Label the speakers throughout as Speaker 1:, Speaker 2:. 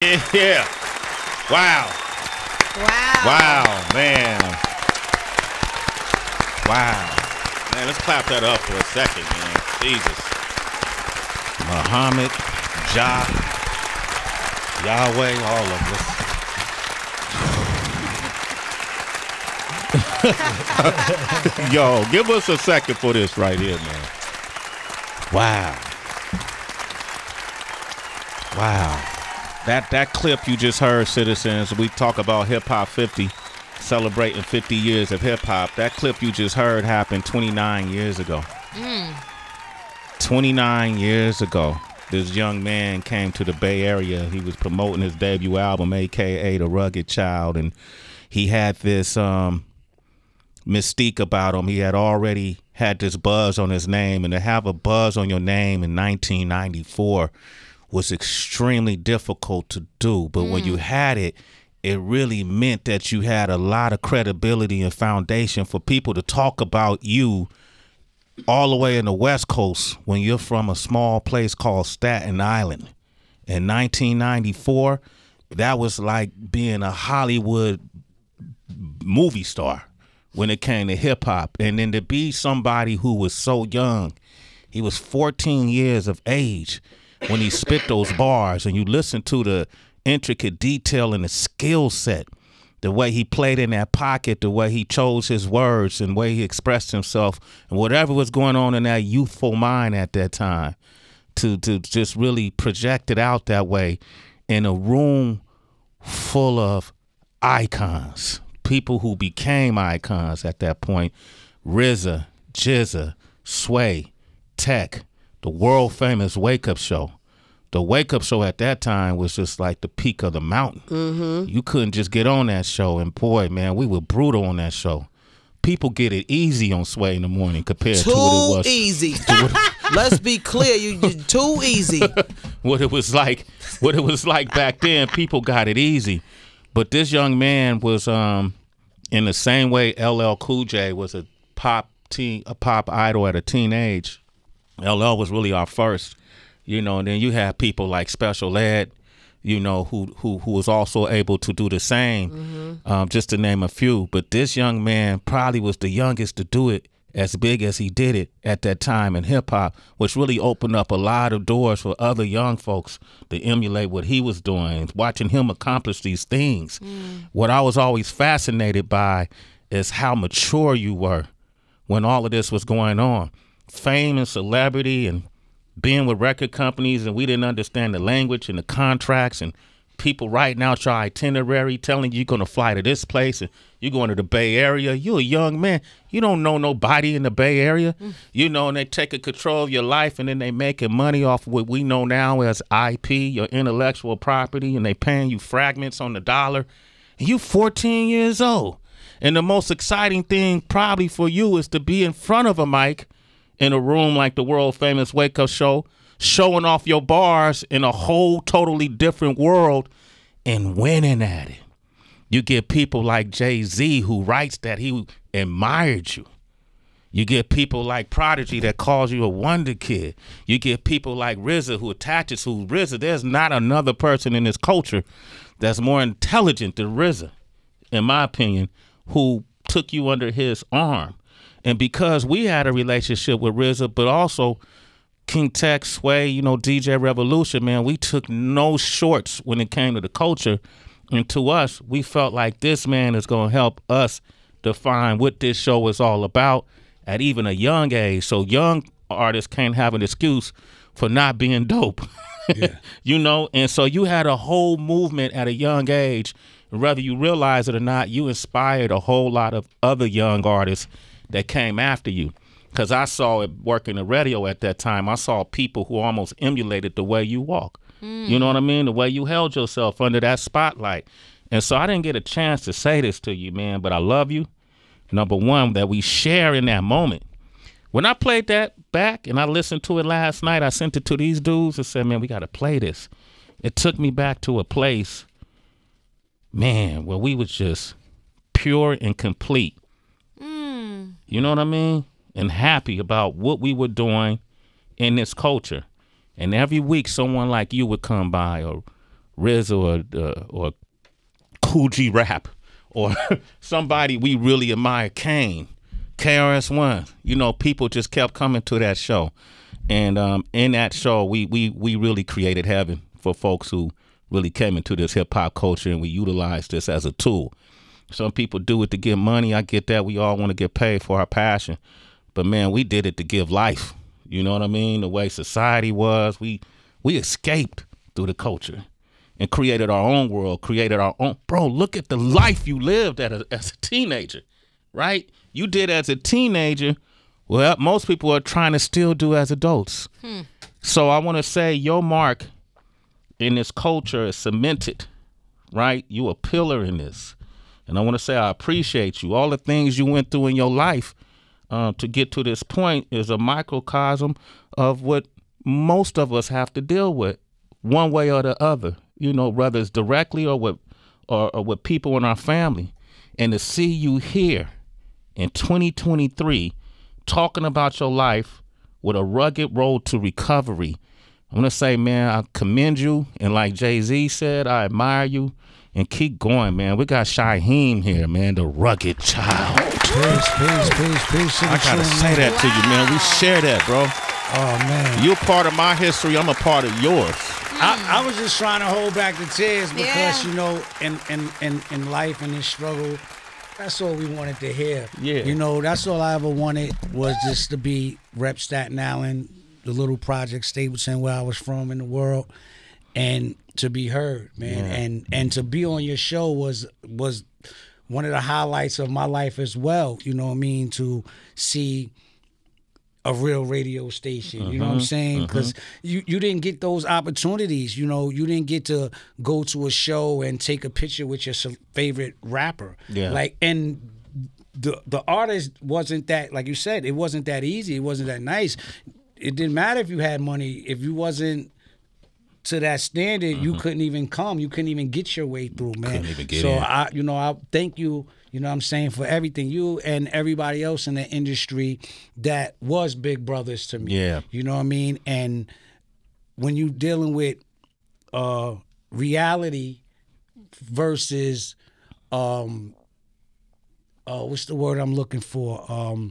Speaker 1: Yeah. Wow.
Speaker 2: Wow.
Speaker 1: Wow, man. Wow. Man, let's clap that up for a second, man. Jesus. Muhammad, Jah, Yahweh, all of us. Yo, give us a second for this right here, man. Wow. Wow. That clip you just heard, citizens, we talk about Hip Hop 50, celebrating 50 years of hip hop. That clip you just heard happened 29 years ago. 29 years ago, this young man came to the Bay Area. He was promoting his debut album, a.k.a. The Rugged Child, and he had this mystique about him. He had already had this buzz on his name, and to have a buzz on your name in 1994 was extremely difficult to do. But when you had it, it really meant that you had a lot of credibility and foundation for people to talk about you all the way in the West Coast when you're from a small place called Staten Island. In 1994, that was like being a Hollywood movie star when it came to hip hop. And then to be somebody who was so young, he was 14 years of age when he spit those bars, and you listen to the intricate detail and the skill set, the way he played in that pocket, the way he chose his words and the way he expressed himself, and whatever was going on in that youthful mind at that time, to just really project it out that way in a room full of icons, people who became icons at that point. RZA, Jizza, Sway, Tech, the world famous Wake Up Show. The Wake Up Show at that time was just like the peak of the mountain. You couldn't just get on that show, and boy, man, we were brutal on that show. People get it easy on Sway in the morning compared to what it was.
Speaker 3: Too easy. Let's be clear, you too easy.
Speaker 1: What it was like back then, people got it easy. But this young man was in the same way LL Cool J was a pop idol at a teen age. LL was really our first, you know, and then you have people like Special Ed, you know, who was also able to do the same, just to name a few. But this young man probably was the youngest to do it as big as he did it at that time in hip hop, which really opened up a lot of doors for other young folks to emulate what he was doing, watching him accomplish these things. What I was always fascinated by is how mature you were when all of this was going on. Fame and celebrity and being with record companies, and we didn't understand the language and the contracts, and people writing out your itinerary telling you you're going to fly to this place and you're going to the Bay Area. You're a young man. You don't know nobody in the Bay Area. You know, and they taking control of your life, and then they making money off of what we know now as IP, your intellectual property, and they paying you fragments on the dollar. And you 14 years old. And the most exciting thing probably for you is to be in front of a mic in a room like the world famous Wake Up Show, showing off your bars in a whole totally different world and winning at it. You get people like Jay-Z who writes that he admired you. You get people like Prodigy that calls you a wonder kid. You get people like RZA who attaches who RZA. There's not another person in this culture that's more intelligent than RZA, in my opinion, who took you under his arm. And because we had a relationship with RZA, but also King Tech, Sway, you know, DJ Revolution, man, we took no shorts when it came to the culture. And to us, we felt like this man is going to help us define what this show is all about at even a young age. So young artists can't have an excuse for not being dope. Yeah. You know, and so you had a whole movement at a young age. Whether you realize it or not, you inspired a whole lot of other young artists that came after you. Because I saw it working the radio at that time. I saw people who almost emulated the way you walk. You know what I mean? The way you held yourself under that spotlight. And so I didn't get a chance to say this to you, man, but I love you. Number one, that we share in that moment. When I played that back and I listened to it last night, I sent it to these dudes and said, man, we got to play this. It took me back to a place, man, where we was just pure and complete. You know what I mean? And happy about what we were doing in this culture. And every week someone like you would come by, or RZA or Coogee Rap or somebody we really admire, Kane, KRS-One. You know, people just kept coming to that show. And in that show, we really created heaven for folks who really came into this hip-hop culture, and we utilized this as a tool. Some people do it to get money. I get that. We all want to get paid for our passion. But, man, we did it to give life. You know what I mean? The way society was, we escaped through the culture and created our own world, created our own. Bro, look at the life you lived as a teenager, right? You did as a teenager. Well, most people are trying to still do as adults. So I want to say your mark in this culture is cemented, right? You a pillar in this. And I want to say I appreciate you. All the things you went through in your life to get to this point is a microcosm of what most of us have to deal with one way or the other, you know, whether it's directly or with people in our family. And to see you here in 2023 talking about your life with a rugged road to recovery, I'm going to say, man, I commend you. And like Jay-Z said, I admire you. And keep going, man. We got Shyheim here, man, the rugged child.
Speaker 2: Peace.
Speaker 1: I got to say that to you, man. We share that, bro.
Speaker 2: Oh, man.
Speaker 1: You're part of my history. I'm a part of yours.
Speaker 2: I was just trying to hold back the tears because, you know, in life and in struggle, that's all we wanted to hear.
Speaker 1: Yeah.
Speaker 2: You know, that's all I ever wanted was just to be rep Staten Island, the little project Stapleton where I was from in the world, and to be heard, man. Yeah. And to be on your show was one of the highlights of my life as well. You know what I mean? To see a real radio station, you know what I'm saying? Because you didn't get those opportunities. You know, you didn't get to go to a show and take a picture with your favorite rapper. Yeah. Like, and the artist wasn't that, like you said, it wasn't that easy. It wasn't that nice. It didn't matter if you had money. If you wasn't to that standard, you couldn't even come. You couldn't even get your way through, man.
Speaker 1: Couldn't even get
Speaker 2: so
Speaker 1: in.
Speaker 2: I thank you, you know what I'm saying, for everything. You and everybody else in the industry that was big brothers to me.
Speaker 1: Yeah.
Speaker 2: You know what I mean? And when you dealing with reality versus what's the word I'm looking for?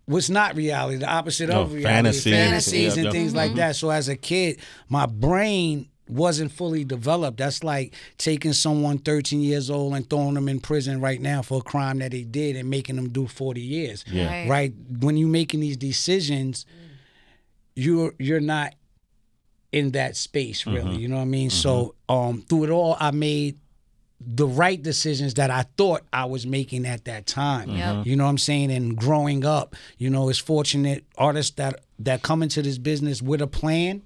Speaker 2: What's not reality, the opposite of reality. Fantasies and things like that. So as a kid, my brain wasn't fully developed. That's like taking someone 13 years old and throwing them in prison right now for a crime that they did and making them do 40 years. Yeah. Right? When you're making these decisions, you're not in that space, really. You know what I mean? So through it all, I made the right decisions that I thought I was making at that time. You know what I'm saying? And growing up, you know, it's fortunate artists that come into this business with a plan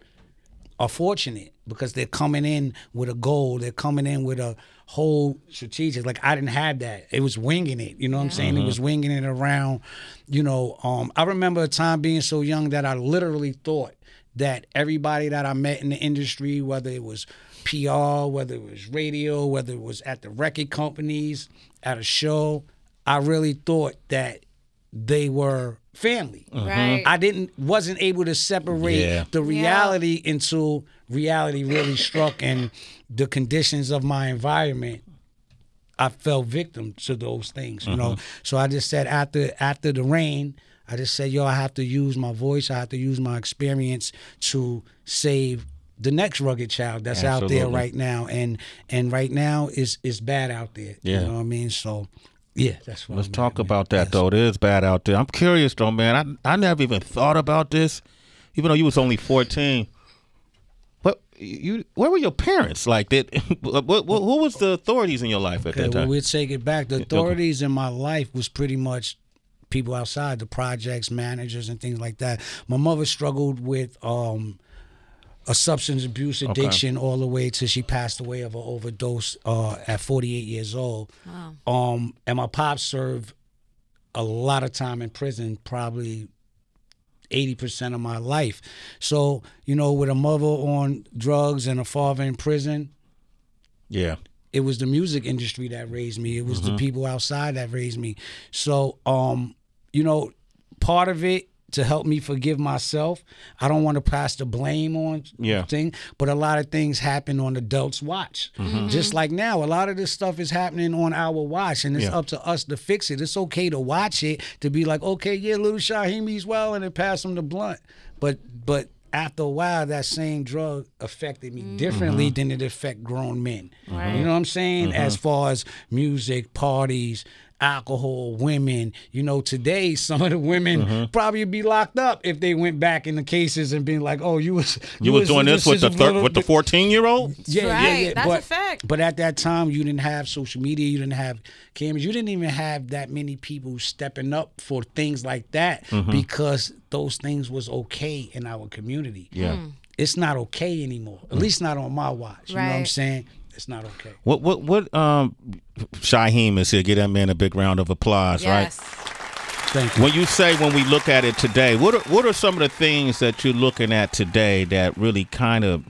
Speaker 2: are fortunate because they're coming in with a goal. They're coming in with a whole strategic. Like, I didn't have that. It was winging it. You know what I'm saying? It was winging it around, you know. I remember a time being so young that I literally thought that everybody that I met in the industry, whether it was PR, whether it was radio, whether it was at the record companies, at a show, I really thought that they were family.
Speaker 4: Right.
Speaker 2: I wasn't able to separate the reality until reality really struck and the conditions of my environment. I fell victim to those things, you know. So I just said after the rain, I just said, yo, I have to use my voice, I have to use my experience to save the next rugged child that's out there right now, and right now it's bad out there. You know what I mean? So yeah, that's what.
Speaker 1: Let's talk about that though. It is bad out there. I'm curious though, man. I never even thought about this, even though you was only 14. But where were your parents? Like that? Who was the authorities in your life at that time?
Speaker 2: Well, we'll take it back. The authorities in my life was pretty much people outside, the projects, managers, and things like that. My mother struggled with a substance abuse addiction all the way till she passed away of an overdose at 48 years old. Wow. And my pops served a lot of time in prison, probably 80% of my life. So, you know, with a mother on drugs and a father in prison, it was the music industry that raised me. It was the people outside that raised me. So, you know, part of it to help me forgive myself. I don't want to pass the blame on thing, but a lot of things happen on adults' watch. Just like now, a lot of this stuff is happening on our watch, and it's up to us to fix it. It's okay to watch it, to be like, okay, yeah, little Shyheim, he's well, and then pass him the blunt. But after a while, that same drug affected me differently than it affect grown men. Right. You know what I'm saying? As far as music, parties, alcohol, women. You know, today some of the women probably be locked up if they went back in the cases and being like, "Oh, you was
Speaker 1: doing this with the 14-year-old."
Speaker 4: Yeah. That's a fact.
Speaker 2: But at that time, you didn't have social media, you didn't have cameras, you didn't even have that many people stepping up for things like that because those things was okay in our community. Yeah, it's not okay anymore. At least not on my watch. You know what I'm saying? It's not okay.
Speaker 1: What Shyheim is here. Give that man a big round of applause, right?
Speaker 2: Thank you.
Speaker 1: When you say, when we look at it today, what are some of the things that you're looking at today that really kind of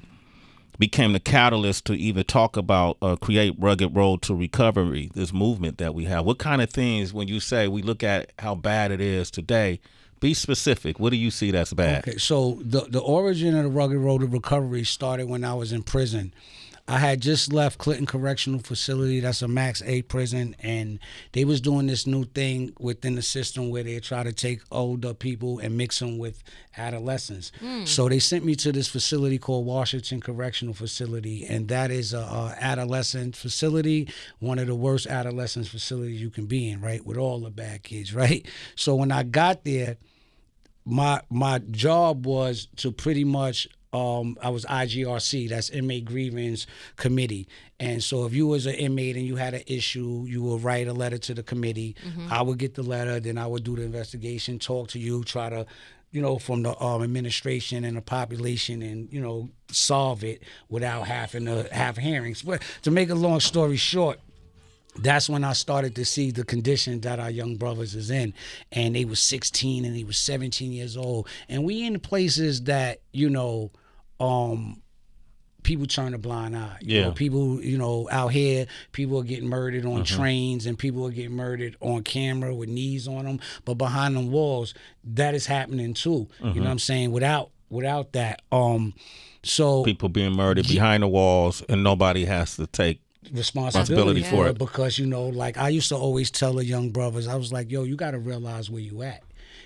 Speaker 1: became the catalyst to even talk about create Rugged Road to Recovery, this movement that we have? What kind of things, when you say we look at how bad it is today, be specific. What do you see that's bad?
Speaker 2: Okay, so the origin of the Rugged Road to Recovery started when I was in prison. I had just left Clinton Correctional Facility. That's a Max 8 prison, and they was doing this new thing within the system where they try to take older people and mix them with adolescents. So they sent me to this facility called Washington Correctional Facility, and that is a adolescent facility, one of the worst adolescent facilities you can be in, right, with all the bad kids, right? So when I got there, my job was to pretty much I was IGRC, that's Inmate Grievance Committee. And so if you was an inmate and you had an issue, you would write a letter to the committee. I would get the letter, then I would do the investigation, talk to you, try to, you know, from the administration and the population and, you know, solve it without having to have hearings. But to make a long story short, that's when I started to see the condition that our young brothers is in. And they was 16 and they was 17 years old. And we in places that, you know, people turn a blind eye. You know, people, you know, out here, people are getting murdered on trains and people are getting murdered on camera with knees on them. But behind them walls, that is happening too. You know what I'm saying? Without that. So
Speaker 1: people being murdered behind the walls and nobody has to take responsibility for it.
Speaker 2: Because, you know, like I used to always tell the young brothers, I was like, yo, you got to realize where you at.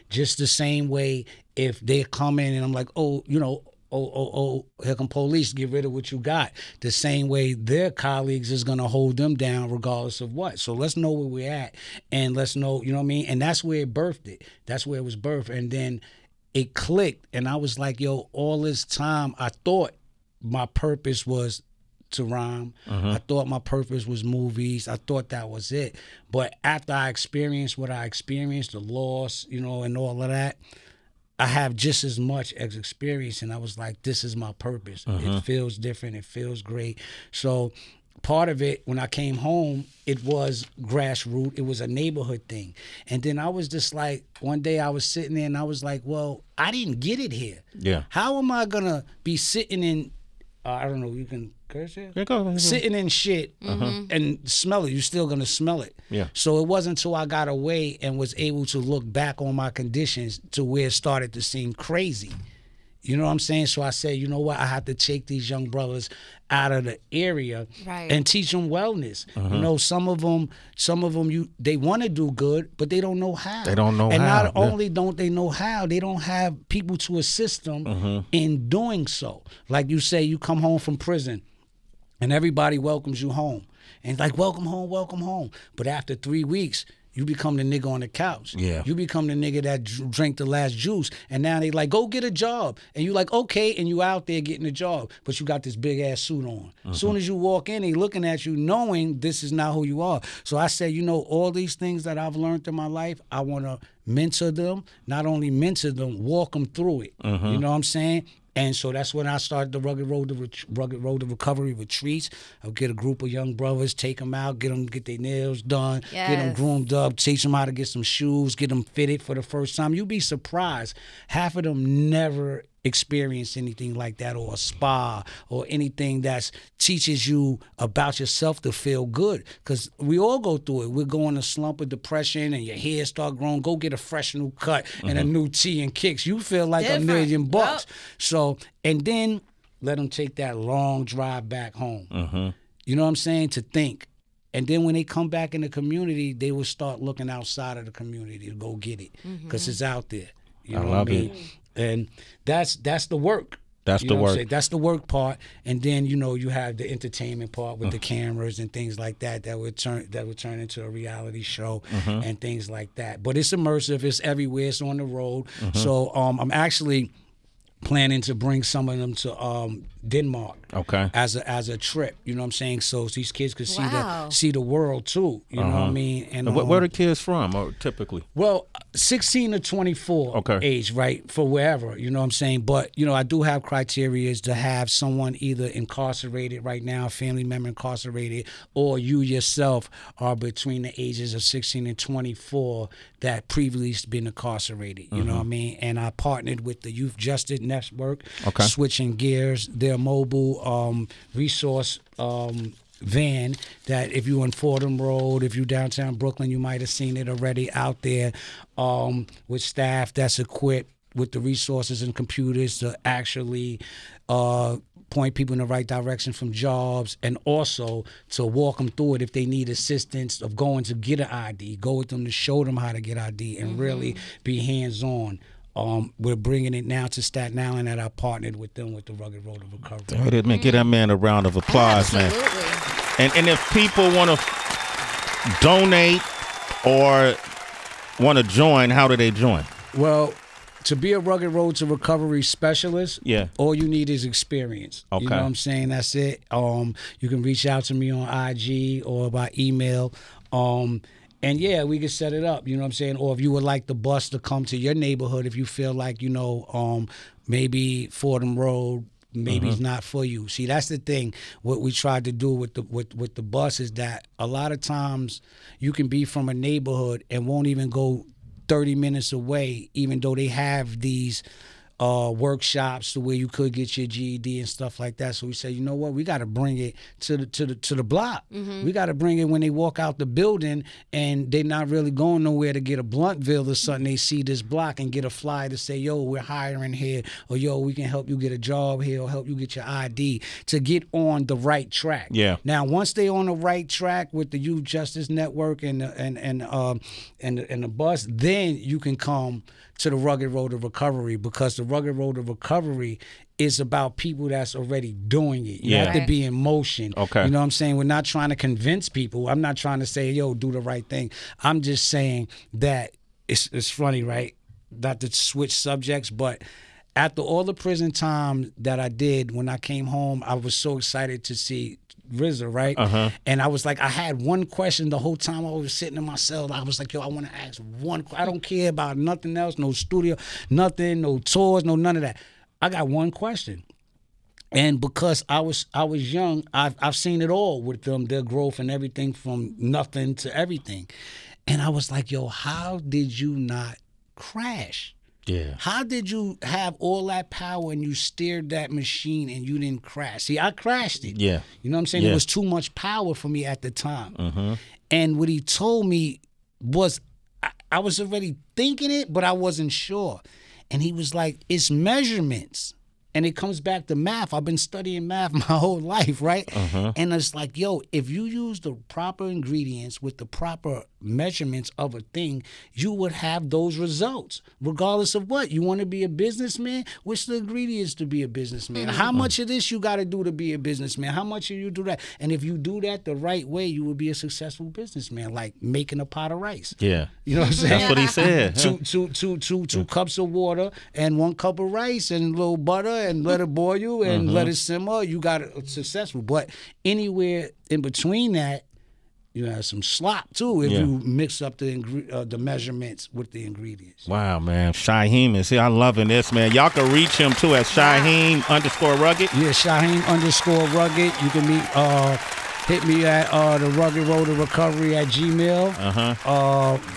Speaker 2: Just the same way if they come in and I'm like, oh, you know, oh, here come police, get rid of what you got. The same way their colleagues is going to hold them down regardless of what. So let's know where we're at and let's know, you know what I mean? And that's where it birthed it. That's where it was birthed. And then it clicked and I was like, yo, all this time I thought my purpose was to rhyme. I thought my purpose was movies. I thought that was it. But after I experienced what I experienced, the loss, you know, and all of that, I have just as much as experience, and I was like, this is my purpose. It feels different. It feels great. So part of it, when I came home, it was grassroots. It was a neighborhood thing. And then I was just like, one day I was sitting there, and I was like, well, I didn't get it here. Yeah. How am I going to be sitting in, I don't know, you can curse here? Yeah, go. Sitting in shit and smell it. You're still going to smell it. Yeah. So it wasn't until I got away and was able to look back on my conditions to where it started to seem crazy. You know what I'm saying? So I said, you know what? I have to take these young brothers out of the area and teach them wellness. You know, some of them, they want to do good, but they don't know how.
Speaker 1: They don't know how.
Speaker 2: And not only don't they know how, they don't have people to assist them in doing so. Like you say, you come home from prison and everybody welcomes you home. And like, welcome home, welcome home. But after 3 weeks, you become the nigga on the couch. Yeah. You become the nigga that drank the last juice. And now they like, go get a job. And you like, okay. And you out there getting a job. But you got this big ass suit on. As soon as you walk in, they looking at you knowing this is not who you are. So I said, you know, all these things that I've learned in my life, I want to mentor them. Not only mentor them, walk them through it. You know what I'm saying? And so that's when I started the Rugged Road to Recovery retreats. I would get a group of young brothers, take them out, get their nails done, get them groomed up, teach them how to get some shoes, get them fitted for the first time. You'd be surprised. Half of them never experienced anything like that, or a spa, or anything that teaches you about yourself to feel good. Because we all go through it. We're going a slump of depression and your hair start growing. Go get a fresh new cut and a new tee and kicks. You feel like $1 million. Yep. So, and then let them take that long drive back home. You know what I'm saying? To think. And then when they come back in the community, they will start looking outside of the community to go get it, because it's out there. You know what I mean? And that's the work. That's the work. That's the work part. And then, you know, you have the entertainment part with the cameras and things like that would turn into a reality show and things like that. But it's immersive. It's everywhere. It's on the road. So I'm actually planning to bring some of them to Denmark, as a trip. You know what I'm saying? So these kids could see the world too. You know what I mean? And
Speaker 1: where are the kids from, or typically?
Speaker 2: Well, 16 to 24 age, right, for wherever. You know what I'm saying? But you know, I do have criteria to have someone either incarcerated right now, family member incarcerated, or you yourself are between the ages of 16 and 24 that previously been incarcerated. You know what I mean? And I partnered with the Youth Justice Network, switching gears. Their mobile resource van that if you in Fordham Road, if you downtown Brooklyn, you might have seen it already out there, with staff that's equipped with the resources and computers to actually point people in the right direction from jobs, and also to walk them through it if they need assistance of going to get an ID, go with them to show them how to get ID, and really be hands-on. We're bringing it now to Staten Island, and I partnered with them with the Rugged Road of Recovery.
Speaker 1: Man, give that man a round of applause, man. And if people want to donate or want to join, how do they join?
Speaker 2: Well, to be a Rugged Road to Recovery specialist, all you need is experience. You know what I'm saying? That's it. You can reach out to me on IG or by email. And yeah, we can set it up, you know what I'm saying? Or if you would like the bus to come to your neighborhood, if you feel like, you know, maybe Fordham Road, maybe it's not for you. See, that's the thing. What we tried to do with the bus is that a lot of times you can be from a neighborhood and won't even go 30 minutes away, even though they have these workshops to where you could get your GED and stuff like that. So we said, you know what, we got to bring it to the block. We got to bring it when they walk out the building and they're not really going nowhere to get a Bluntville or something. They see this block and get a flyer to say, yo, we're hiring here, or yo, we can help you get a job here, or help you get your ID, to get on the right track. Now, once they on the right track with the Youth Justice Network and the bus, then you can come to the Rugged Road of Recovery, because the Rugged Road of Recovery is about people that's already doing it. You have to be in motion. You know what I'm saying? We're not trying to convince people. I'm not trying to say, yo, do the right thing. I'm just saying that it's funny, right? Not to switch subjects, but after all the prison time that I did, when I came home, I was so excited to see RZA, right? And I was like, I had one question the whole time I was sitting in my cell. I was like, yo, I want to ask one. I don't care about nothing else, no studio, nothing, no tours, no none of that. I got one question. And because I was young, I've seen it all with them, their growth and everything from nothing to everything. And I was like, yo, how did you not crash? How did you have all that power and you steered that machine and you didn't crash? See, I crashed it. You know what I'm saying? It was too much power for me at the time. And what he told me was, I was already thinking it, but I wasn't sure. And he was like, it's measurements. And it comes back to math. I've been studying math my whole life, right? And it's like, yo, if you use the proper ingredients with the proper measurements of a thing, you would have those results, regardless of what. You want to be a businessman? What's the ingredients to be a businessman? How much of this you got to do to be a businessman? How much of you do that? And if you do that the right way, you will be a successful businessman, like making a pot of rice. You know what I'm saying?
Speaker 1: That's what he said.
Speaker 2: Two cups of water and 1 cup of rice and a little butter and let it boil and let it simmer. You got it successful. But anywhere in between that, you have some slop too if you mix up the measurements with the ingredients.
Speaker 1: Wow, man. Shyheim is here. I'm loving this, man. Y'all can reach him too at Shyheim_Rugged.
Speaker 2: Yeah, Shyheim_Rugged. You can hit me at the Rugged Road of Recovery at Gmail.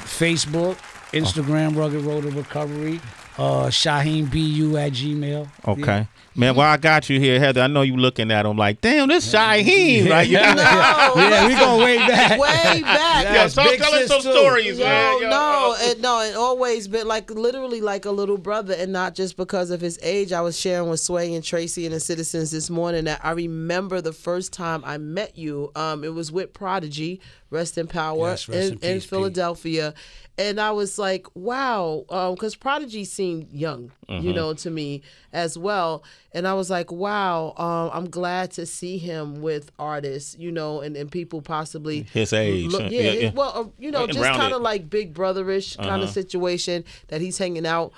Speaker 2: Facebook, Instagram, Rugged Road of Recovery. ShyheimBU@gmail.
Speaker 1: Okay.
Speaker 2: Yeah.
Speaker 1: Man, while I got you here, Heather, I know you looking at him like, damn, this Shyheim, right?
Speaker 3: No,
Speaker 2: Yeah, we going way back.
Speaker 3: Way back.
Speaker 1: Yo, so tell us some stories, man.
Speaker 3: And always been like literally like a little brother, and not just because of his age. I was sharing with Sway and Tracy and the citizens this morning that I remember the first time I met you. It was with Prodigy, rest in power,
Speaker 2: Yes, rest in peace,
Speaker 3: Philadelphia. And I was like, wow, because Prodigy seemed young, you know, to me as well. And I was like, wow, I'm glad to see him with artists, you know, and people possibly
Speaker 1: his age.
Speaker 3: Well, you know, just kind of like big brotherish kind of situation that he's hanging out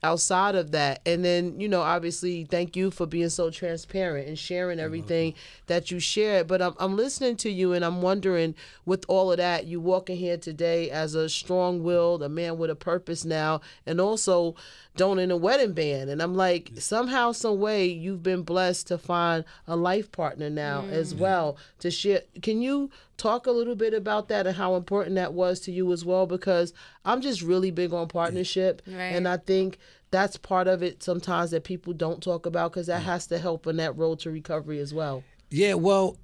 Speaker 3: outside of that. And then, you know, obviously, thank you for being so transparent and sharing everything that you shared. But I'm listening to you, and I'm wondering, with all of that, you walking here today as a strong-willed, a man with a purpose now, and also donning a wedding band. And I'm like, somehow, some way, you've been blessed to find a life partner now as well to share. Can you talk a little bit about that and how important that was to you as well? Because I'm just really big on partnership, and I think that's part of it sometimes that people don't talk about, because that has to help in that road to recovery as well.
Speaker 2: Yeah, well,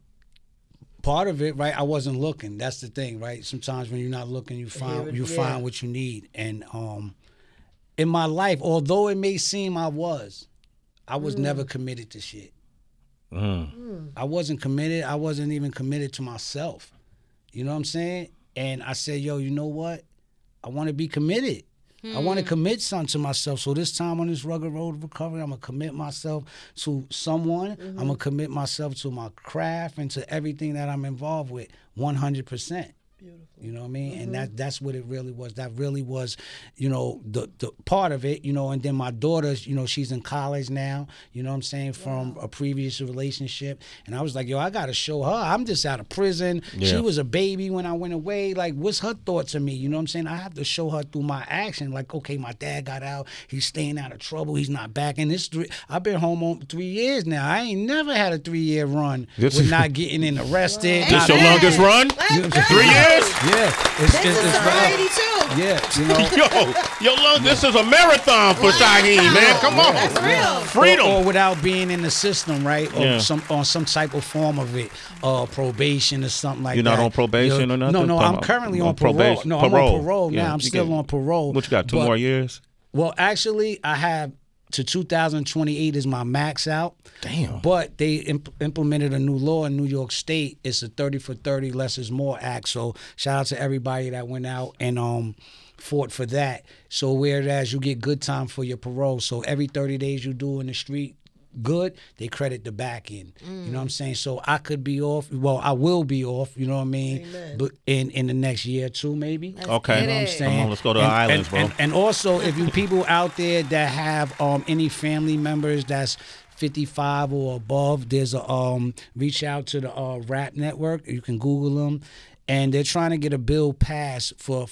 Speaker 2: part of it, right? I wasn't looking. That's the thing, right? Sometimes when you're not looking, you find what you need. And in my life, although it may seem I was never committed to shit. I wasn't committed. I wasn't even committed to myself. You know what I'm saying? And I said, yo, you know what? I want to be committed. I want to commit something to myself. So this time on this rugged road of recovery, I'm going to commit myself to someone. I'm going to commit myself to my craft and to everything that I'm involved with 100%. Beautiful. You know what I mean? And that's what it really was. That really was, you know, the part of it, you know. And then my daughter, you know, she's in college now, you know what I'm saying, from a previous relationship. And I was like, yo, I got to show her. I'm just out of prison. She was a baby when I went away. Like, what's her thoughts of me? You know what I'm saying? I have to show her through my action. Like, okay, my dad got out. He's staying out of trouble. He's not back in this. I've been home on 3 years now. I ain't never had a 3-year run with not getting arrested.
Speaker 1: This your longest run? 3 years?
Speaker 2: Yeah,
Speaker 4: This is for 82.
Speaker 2: Yeah, you know.
Speaker 1: This is a marathon for Shyheim, man. Come on.
Speaker 4: That's real.
Speaker 1: Freedom.
Speaker 2: Or without being in the system, right? Or some type of form of it, probation or something like that.
Speaker 1: You're not on probation or nothing?
Speaker 2: No, I'm currently on parole. No, I'm on parole now. I'm still on parole.
Speaker 1: What you got, 2 more years?
Speaker 2: Well, actually, I have to 2028 is my max out.
Speaker 1: Damn.
Speaker 2: But they implemented a new law in New York State. It's a 30 for 30, less is more act. So shout out to everybody that went out and fought for that. So whereas you get good time for your parole, so every 30 days you do in the street good, they credit the back end. You know what I'm saying? So I could be off. Well, I will be off. You know what I mean?
Speaker 3: Amen.
Speaker 2: But in the next year or two, maybe.
Speaker 1: Okay.
Speaker 2: You know what I'm saying?
Speaker 1: Come on, let's go to the islands, bro.
Speaker 2: And also, if you people out there that have any family members that's 55 or above, there's a reach out to the Rap Network. You can Google them. And they're trying to get a bill passed for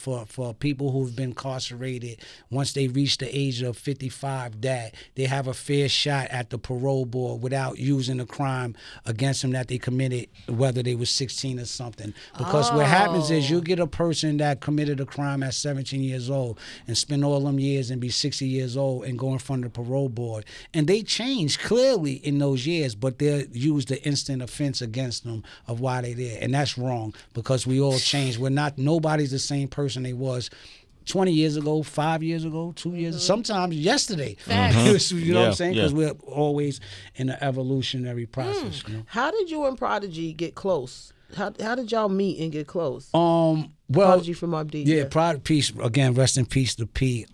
Speaker 2: people who've been incarcerated once they reach the age of 55, that they have a fair shot at the parole board without using a crime against them that they committed, whether they were 16 or something. Because what happens is you get a person that committed a crime at 17 years old and spend all them years and be 60 years old and go in front of the parole board. And they change clearly in those years, but they'll use the instant offense against them of why they're there. And that's wrong, because we all change. Nobody's the same person they was 20 years ago, 5 years ago, 2 years, sometimes yesterday. You know what I'm saying? Because we're always in an evolutionary process. You know?
Speaker 3: How did you and Prodigy get close? How did y'all meet and get close?
Speaker 2: Well,
Speaker 3: Prodigy from Mobb Deep.
Speaker 2: Yeah, peace again. Rest in peace to P.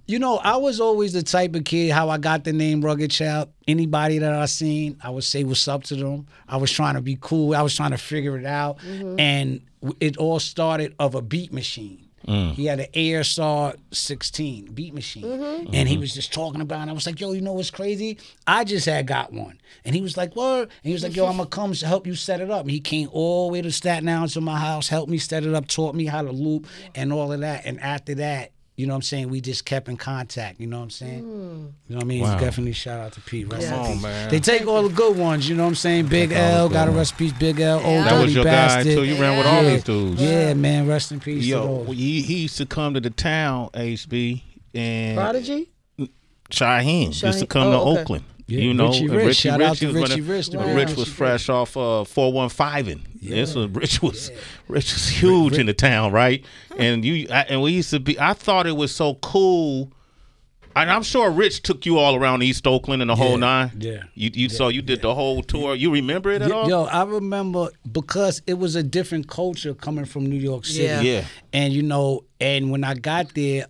Speaker 2: You know, I was always the type of kid, how I got the name Rugged Child. Anybody that I seen, I would say what's up to them. I was trying to be cool. I was trying to figure it out. And it all started of a beat machine. He had an AirStar 16 beat machine. And he was just talking about it. I was like, yo, you know what's crazy? I just had got one. And he was like, what? And he was like, yo, I'm going to come help you set it up. And he came all the way to Staten Island to my house, helped me set it up, taught me how to loop and all of that. And after that, you know what I'm saying, we just kept in contact, you know what I'm saying? You know what I mean? Wow. Definitely shout out to Pete. Come on, man. They take all the good ones, you know what I'm saying? Big L, got to rest in peace, Big L. Old
Speaker 1: that was your
Speaker 2: bastard.
Speaker 1: guy, too. You ran with all these dudes.
Speaker 2: Yeah, man, rest in peace.
Speaker 1: Yo, he used to come to the town, HB, and
Speaker 3: Prodigy?
Speaker 1: Shyheim used to come to Oakland.
Speaker 2: Yeah,
Speaker 1: you know,
Speaker 2: Richie Rich. Shout out to Richie
Speaker 1: Rich.
Speaker 2: Rich.
Speaker 1: Rich was fresh off 415. This was Rich was huge in the town, right? And we used to be. I thought it was so cool. And I'm sure Rich took you all around East Oakland and the whole nine.
Speaker 2: Yeah.
Speaker 1: You did the whole tour. You remember it at all?
Speaker 2: Yo, I remember because it was a different culture coming from New York City.
Speaker 1: Yeah.
Speaker 2: And and when I got there,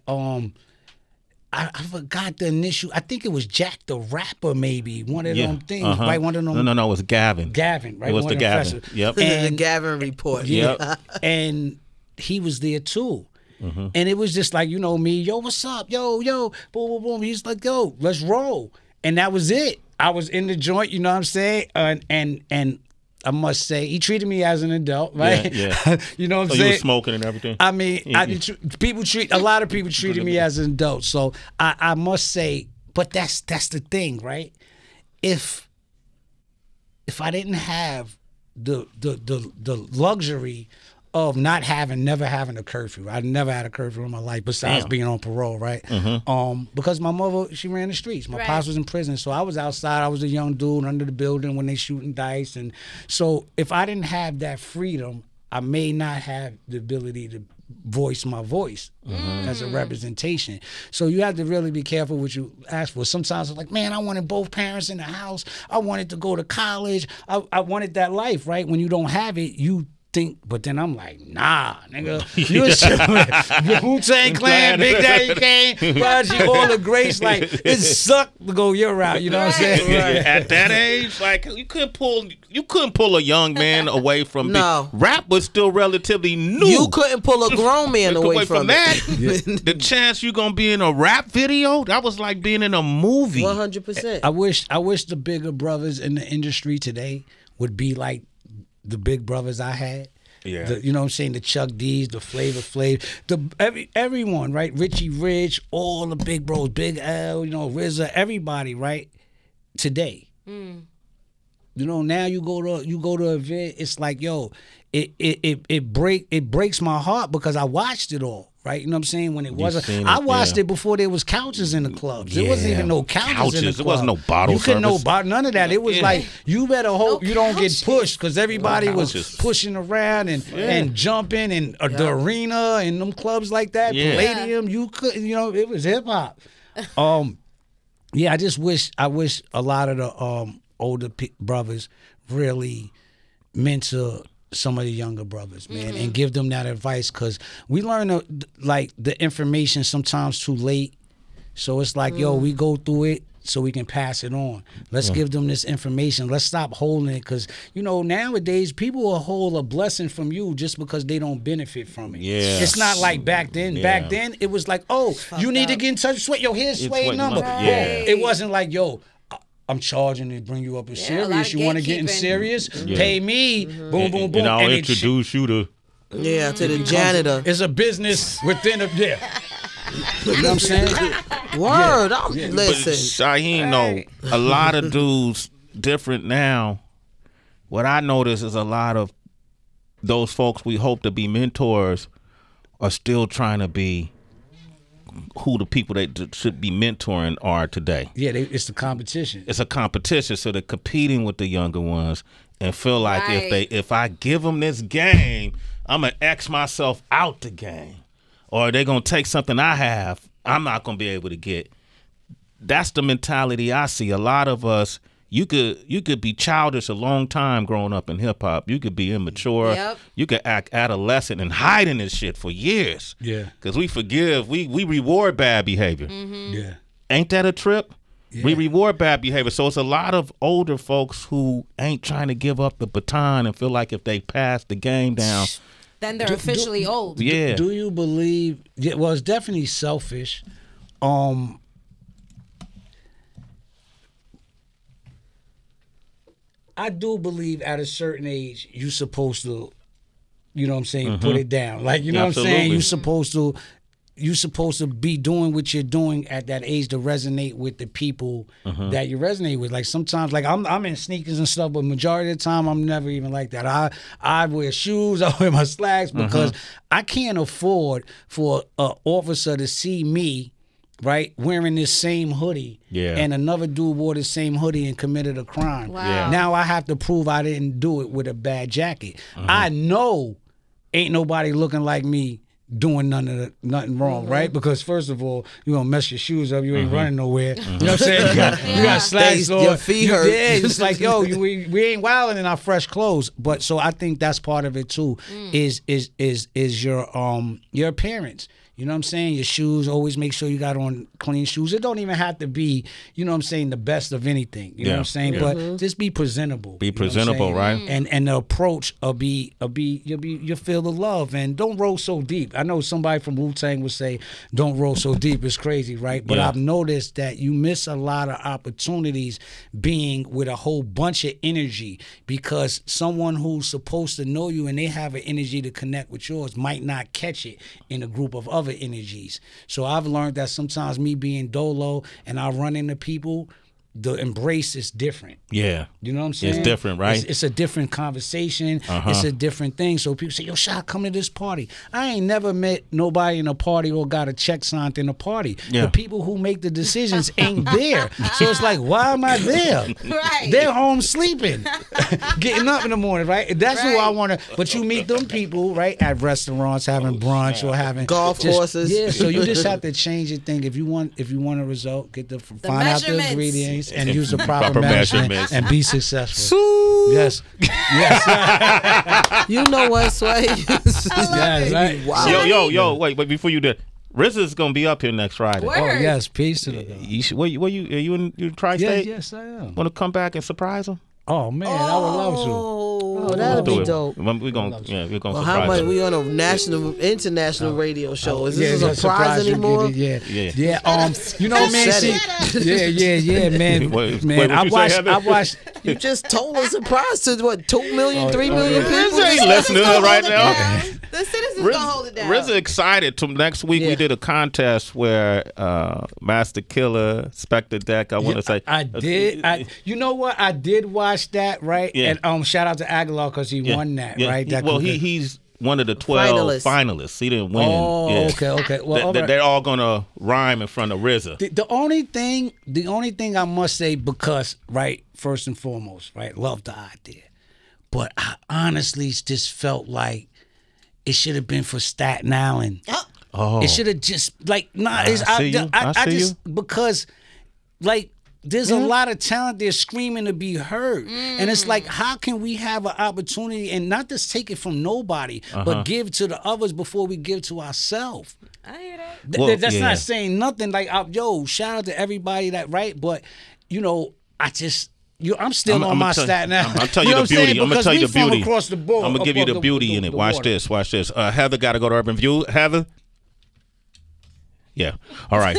Speaker 2: I forgot the initial. I think it was Jack the Rapper, maybe one of them things, right? One of them.
Speaker 1: No, it was Gavin.
Speaker 2: Gavin, right?
Speaker 1: It was the Gavin. Yep.
Speaker 3: And the Gavin report.
Speaker 2: Yeah. And he was there too. And it was just like, me, yo, what's up? Yo, boom, boom, boom. He's like, yo, let's roll. And that was it. I was in the joint, you know what I'm saying? And I must say, he treated me as an adult, right?
Speaker 1: Yeah.
Speaker 2: You know what I'm
Speaker 1: so
Speaker 2: saying?
Speaker 1: You were smoking and everything?
Speaker 2: I mean, a lot of people treated me as an adult. So I must say, but that's the thing, right? If I didn't have the luxury of never having a curfew. I never had a curfew in my life besides being on parole, right? Because my mother, she ran the streets. My pops was in prison, so I was outside. I was a young dude under the building when they shooting dice. And so if I didn't have that freedom, I may not have the ability to voice my voice as a representation. So you have to really be careful what you ask for. Sometimes it's like, man, I wanted both parents in the house. I wanted to go to college. I wanted that life, right? When you don't have it, you think, but then I'm like, nah, nigga, you a Wu-Tang Clan, Big Daddy Kane, Prodigy, all the greats, like, it sucked to go your route, you know what I'm saying?
Speaker 1: At that age, like, you couldn't pull a young man away from rap was still relatively new.
Speaker 3: You couldn't pull a grown man away from
Speaker 1: that. The chance you gonna be in a rap video, that was like being in a movie.
Speaker 3: 100%.
Speaker 2: I wish the bigger brothers in the industry today would be like the big brothers I had.
Speaker 1: Yeah.
Speaker 2: You know what I'm saying? The Chuck D's, the Flavor Flav, everyone, right? Richie Rich, all the big bros, Big L, RZA, everybody, right? Today. Now you go to an event, it's like, yo, it breaks my heart because I watched it all. Right, you know what I'm saying? When it wasn't, I watched it before there was couches in the clubs. There wasn't even no couches in the club.
Speaker 1: There wasn't no bottle service.
Speaker 2: You couldn't none of that. It was like you better hope you don't get pushed because everybody was pushing around and jumping and the arena and them clubs like that. Palladium, you couldn't. It was hip hop. I just wish a lot of the older brothers really mentor some of the younger brothers, man, and give them that advice because we learn the information sometimes too late. So it's like, yo, we go through it so we can pass it on. Let's give them this information. Let's stop holding it because, nowadays people will hold a blessing from you just because they don't benefit from it.
Speaker 1: Yeah.
Speaker 2: It's not like back then. Yeah. Back then, it was like, oh, you need to get in touch with Sway. Yo, here's Sway number.
Speaker 1: Yeah.
Speaker 2: It wasn't like, yo, I'm charging to bring you up in serious. You want to get in serious? Pay me. Boom, boom, boom.
Speaker 1: And I'll introduce you to
Speaker 3: the janitor.
Speaker 2: It's a business within a You know what I'm saying?
Speaker 3: Word. Listen.
Speaker 1: But Shyheim, a lot of dudes different now. What I notice is a lot of those folks we hope to be mentors are still trying to be who the people that should be mentoring are today.
Speaker 2: Yeah, it's the competition.
Speaker 1: It's a competition, so they're competing with the younger ones and feel like if I give them this game, I'm gonna X myself out the game, or they're gonna take something I have, I'm not gonna be able to get. That's the mentality I see. A lot of us, you could be childish a long time growing up in hip hop. You could be immature.
Speaker 4: Yep.
Speaker 1: You could act adolescent and hiding this shit for years.
Speaker 2: Yeah.
Speaker 1: Because we forgive, we reward bad behavior.
Speaker 2: Yeah.
Speaker 1: Ain't that a trip?
Speaker 2: Yeah.
Speaker 1: We reward bad behavior. So it's a lot of older folks who ain't trying to give up the baton and feel like if they pass the game down,
Speaker 4: then they're officially old.
Speaker 1: Yeah.
Speaker 2: Do you believe? Yeah, well, it's definitely selfish. I do believe at a certain age you're supposed to, you know what I'm saying, put it down. Like, you know what I'm saying? You're supposed to be doing what you're doing at that age to resonate with the people that you resonate with. Like sometimes, like I'm in sneakers and stuff, but majority of the time I'm never even like that. I wear shoes, I wear my slacks because I can't afford for an officer to see me right, wearing this same hoodie, and another dude wore the same hoodie and committed a crime.
Speaker 4: Wow. Yeah.
Speaker 2: Now I have to prove I didn't do it with a bad jacket. I know ain't nobody looking like me doing nothing wrong, right? Because first of all, you gonna mess your shoes up. You ain't running nowhere. You know what I'm saying? You got slacks on.
Speaker 3: Your feet hurt.
Speaker 2: Yeah, it's like, yo, we ain't wilding in our fresh clothes. But so I think that's part of it too. Is your appearance. You know what I'm saying? Your shoes, always make sure you got on clean shoes. It don't even have to be, you know what I'm saying, the best of anything. You know what I'm saying? But just be presentable.
Speaker 1: Be presentable, right?
Speaker 2: And the approach will you'll feel the love. And don't roll so deep. I know somebody from Wu-Tang would say, don't roll so deep. It's crazy, right? But I've noticed that you miss a lot of opportunities being with a whole bunch of energy, because someone who's supposed to know you and they have an energy to connect with yours might not catch it in a group of other energies. So I've learned that sometimes me being dolo and I run into people, the embrace is different. Yeah. You know what I'm saying?
Speaker 1: It's different, right?
Speaker 2: It's a different conversation. It's a different thing. So people say, yo, Shy, come to this party. I ain't never met nobody in a party or got a check signed in a party. The people who make the decisions ain't there. So it's like, why am I there?
Speaker 4: Right.
Speaker 2: They're home sleeping, getting up in the morning, right? That's who I want to, but you meet them people, right, at restaurants, having brunch or having
Speaker 3: golf courses.
Speaker 2: Yeah, so you just have to change your thing. If you want a result, find out the ingredients and use the proper measurements and be successful. Yes. Yes.
Speaker 3: You know what, Sway?
Speaker 2: Yes, right.
Speaker 3: Wow.
Speaker 1: Yo, wait, before you do, RZA's gonna be up here next Friday.
Speaker 4: Word.
Speaker 2: Oh yes, peace to the
Speaker 1: Are you in Tri-State?
Speaker 2: Yes, I am.
Speaker 1: Want to come back and surprise him?
Speaker 2: Oh man, I would love to.
Speaker 3: Oh, that'd be dope.
Speaker 1: We're gonna surprise
Speaker 3: how much
Speaker 1: him.
Speaker 3: we on a international radio show? Is this
Speaker 2: Yeah,
Speaker 3: a surprise anymore?
Speaker 2: Yeah. You know what I mean? Yeah, man. Man, I watched.
Speaker 3: You just told a surprise to what, 2 million, 3 million people?
Speaker 1: RZA ain't listening to it right now.
Speaker 4: The citizens gonna hold it down.
Speaker 1: RZA excited. Next week we did a contest where Master Killah, Spectre Deck. I want to say
Speaker 2: I did. You know what? I did watch that, right?
Speaker 1: Yeah.
Speaker 2: And shout out to Aguilar because he won that, right?
Speaker 1: He's one of the 12 finalists. He didn't win.
Speaker 2: Oh, okay. Well,
Speaker 1: they're all gonna rhyme in front of RZA.
Speaker 2: The only thing I must say, because right, first and foremost, right, love the idea, but I honestly just felt like it should have been for Staten Island.
Speaker 1: Oh,
Speaker 2: it should have just I just because like. There's a lot of talent there screaming to be heard. And it's like, how can we have an opportunity and not just take it from nobody, but give to the others before we give to ourselves?
Speaker 4: I hear that.
Speaker 2: That's not saying nothing. Like, shout out to everybody that, right? But, you know, I'm still on my Staten Island.
Speaker 1: I'm telling you the beauty. I'm going to tell you the beauty.
Speaker 2: Across the board,
Speaker 1: I'm going to give you the beauty in it. Watch this. Heather got to go to Urban View. Heather? Yeah. All right.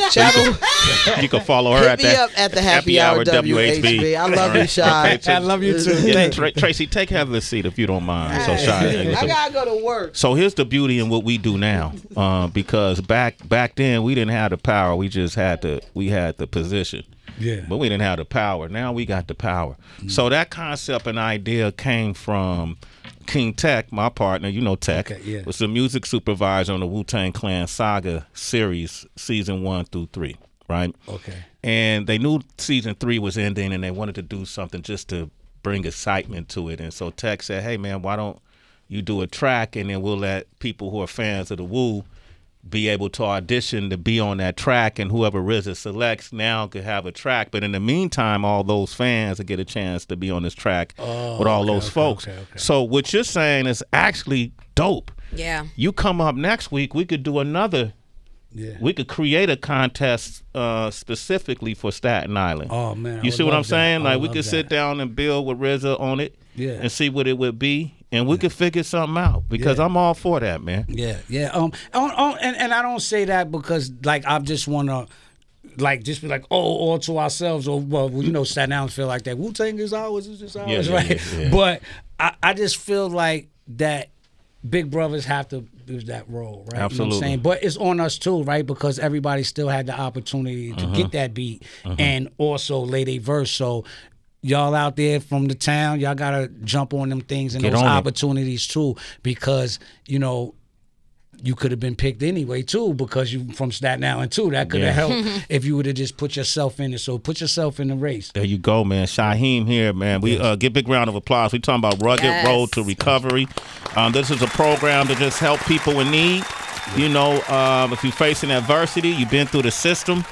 Speaker 1: You can follow her at
Speaker 3: the Happy Hour WHB. I love you, Shy.
Speaker 2: I love you too.
Speaker 1: Tracy, take Heather's seat if you don't mind. So Shy,
Speaker 3: I gotta go to work.
Speaker 1: So here's the beauty in what we do now, because back then we didn't have the power. We just had the position.
Speaker 2: Yeah.
Speaker 1: But we didn't have the power. Now we got the power. So that concept and idea came from King Tech, my partner, you know Tech, was the music supervisor on the Wu-Tang Clan Saga series, season 1 through 3, right?
Speaker 2: Okay.
Speaker 1: And they knew season 3 was ending, and they wanted to do something just to bring excitement to it. And so Tech said, hey, man, why don't you do a track, and then we'll let people who are fans of the Wu be able to audition to be on that track, and whoever RZA selects now could have a track. But in the meantime, all those fans will get a chance to be on this track with all those folks. Okay. So what you're saying is actually dope.
Speaker 4: Yeah.
Speaker 1: You come up next week, we could do another. Yeah. We could create a contest specifically for Staten Island.
Speaker 2: Oh man,
Speaker 1: you see what I'm saying? Like we could sit down and build with RZA on it, and see what it would be. And we could figure something out, because I'm all for that, man.
Speaker 2: Yeah. And I don't say that because like I just want to like just be like, all to ourselves, or well, you know, Staten Island feel like that. Wu-Tang is ours, it's just ours, right? Yeah. But I just feel like that big brothers have to do that role, right?
Speaker 1: Absolutely.
Speaker 2: You know what I'm saying? But it's on us too, right? Because everybody still had the opportunity to get that beat and also lay their verse. So y'all out there from the town, y'all gotta jump on them things and those opportunities too, because you know you could have been picked anyway too, because you from Staten Island too. That could have helped if you would have just put yourself in it. So put yourself in the race.
Speaker 1: There you go, man. Shyheim here, man. We give a big round of applause. We talking about Rugged Road to Recovery. This is a program to just help people in need. You know, if you're facing adversity, you've been through the system.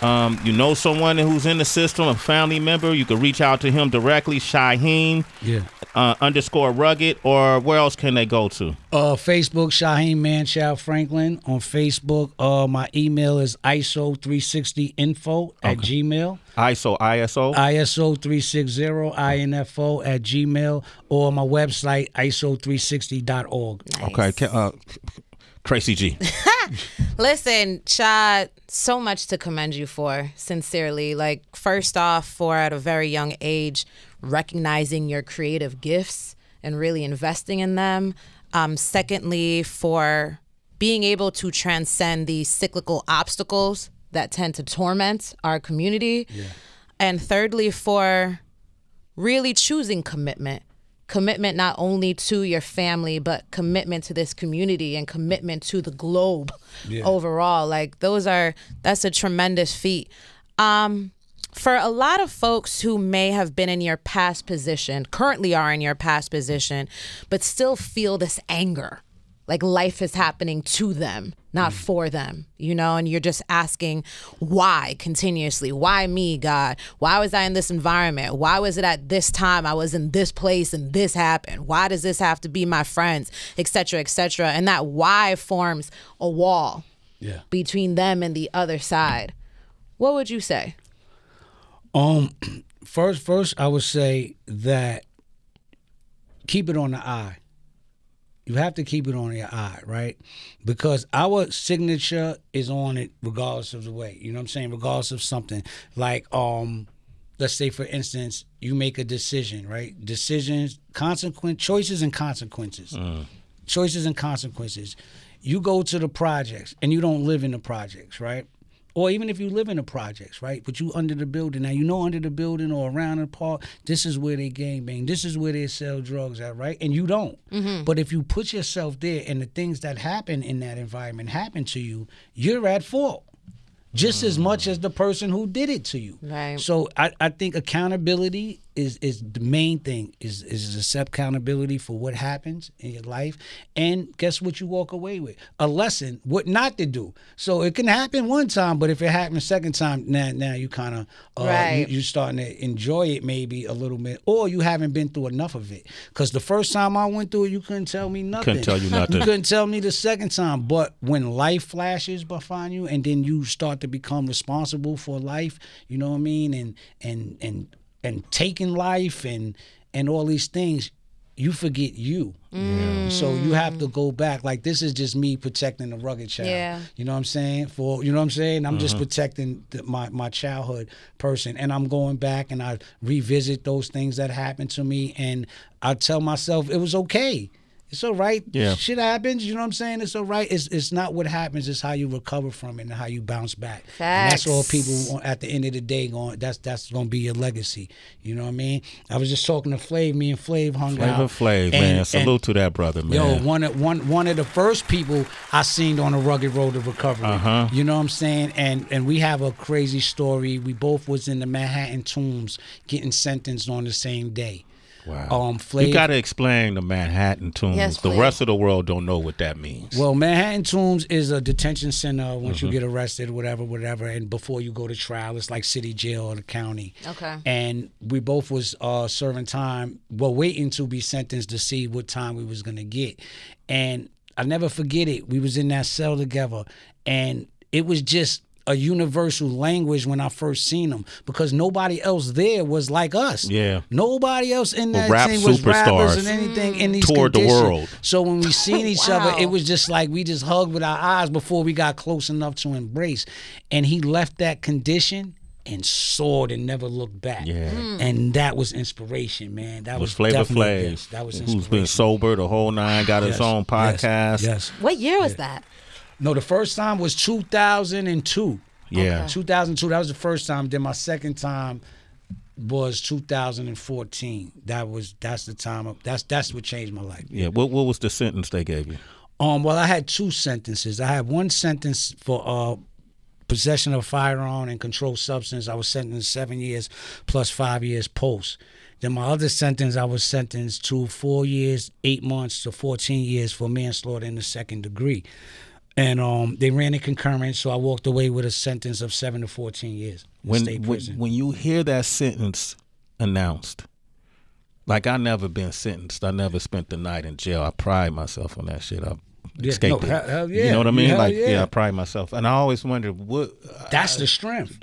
Speaker 1: You know someone who's in the system, a family member, you can reach out to him directly, Shyheim _ Rugged, or where else can they go to?
Speaker 2: Facebook, Shyheim Franklin on Facebook. My email is ISO360info at Gmail.
Speaker 1: ISO?
Speaker 2: ISO360info at Gmail, or my website, ISO360.org.
Speaker 5: Nice.
Speaker 1: Okay. Tracy G.
Speaker 5: Listen, Shy, so much to commend you for, sincerely. Like, first off, for at a very young age, recognizing your creative gifts and really investing in them. Secondly, for being able to transcend these cyclical obstacles that tend to torment our community. Yeah. And thirdly, for really choosing commitment. Commitment not only to your family, but commitment to this community and commitment to the globe overall. Like, that's a tremendous feat. For a lot of folks who may have been in your past position, currently are in your past position, but still feel this anger, like life is happening to them, not for them, you know, and you're just asking why continuously. Why me, God? Why was I in this environment? Why was it at this time I was in this place and this happened? Why does this have to be my friends, et cetera, et cetera? And that why forms a wall between them and the other side. What would you say?
Speaker 2: First, I would say that keep it on the eye. You have to keep it on your eye, right? Because our signature is on it regardless of the way. You know what I'm saying? Regardless of something. Like, let's say, for instance, you make a decision, right? Decisions, choices and consequences. Choices and consequences. You go to the projects and you don't live in the projects, right? Or even if you live in the projects, right? But you under the building. Now, you know under the building or around the park, this is where they gangbang. This is where they sell drugs at, right? And you don't. But if you put yourself there and the things that happen in that environment happen to you, you're at fault. Just as much as the person who did it to you.
Speaker 5: Right.
Speaker 2: So I think accountability is the main thing, is accept accountability for what happens in your life. And guess what you walk away with? A lesson, what not to do. So it can happen one time, but if it happens a second time, now you kind of, you're starting to enjoy it maybe a little bit, or you haven't been through enough of it. Because the first time I went through it, you couldn't tell me nothing.
Speaker 1: Couldn't tell you nothing.
Speaker 2: You couldn't tell me the second time. But when life flashes behind you and then you start to become responsible for life, you know what I mean, and taking life and all these things, you forget you. So you have to go back. Like, this is just me protecting the rugged child. You know what I'm saying? I'm just protecting my childhood person, and I'm going back and I revisit those things that happened to me, and I tell myself it was okay. It's all right. Shit happens. You know what I'm saying? It's all right. It's not what happens. It's how you recover from it and how you bounce back. And that's all people at the end of the day that's going to be your legacy. You know what I mean? I was just talking to Flav. Me and Flav hung out.
Speaker 1: Flav, man. Salute to that brother, man.
Speaker 2: Yo, one of the first people I seen on a rugged road to recovery. You know what I'm saying? And we have a crazy story. We both was in the Manhattan Tombs getting sentenced on the same day.
Speaker 1: Wow. You got to explain the Manhattan Tombs.
Speaker 5: Yes,
Speaker 1: the rest of the world don't know what that means.
Speaker 2: Well, Manhattan Tombs is a detention center once you get arrested, whatever, and before you go to trial. It's like city jail or the county.
Speaker 5: Okay.
Speaker 2: And we both was serving time, waiting to be sentenced to see what time we was going to get. And I never forget it. We was in that cell together, and it was just a universal language when I first seen them, because nobody else there was like us. Nobody else in that thing was rappers and anything in these
Speaker 1: toured
Speaker 2: conditions.
Speaker 1: The world.
Speaker 2: So when we seen each other, it was just like we just hugged with our eyes before we got close enough to embrace. And he left that condition and soared and never looked back. And that was inspiration, man. That was
Speaker 1: Flavor
Speaker 2: Flav. That was inspiration.
Speaker 1: Who's been sober the whole nine, got his own podcast.
Speaker 2: Yes.
Speaker 5: What year was that?
Speaker 2: No, the first time was 2002.
Speaker 1: Yeah.
Speaker 2: 2002, that was the first time. Then my second time was 2014. That's the time. That's what changed my life.
Speaker 1: Yeah. What was the sentence they gave you?
Speaker 2: Well, I had 2 sentences. I had 1 sentence for possession of a firearm and controlled substance. I was sentenced 7 years plus 5 years post. Then my other sentence, I was sentenced to 4 years, 8 months to 14 years for manslaughter in the 2nd degree. And they ran it concurrent, so I walked away with a sentence of 7 to 14 years in state prison.
Speaker 1: When you hear that sentence announced, like I never been sentenced. I never spent the night in jail. I pride myself on that shit. I escaped it.
Speaker 2: Hell yeah.
Speaker 1: You know what I mean?
Speaker 2: Yeah.
Speaker 1: I pride myself. And I always wondered what...
Speaker 2: That's the strength.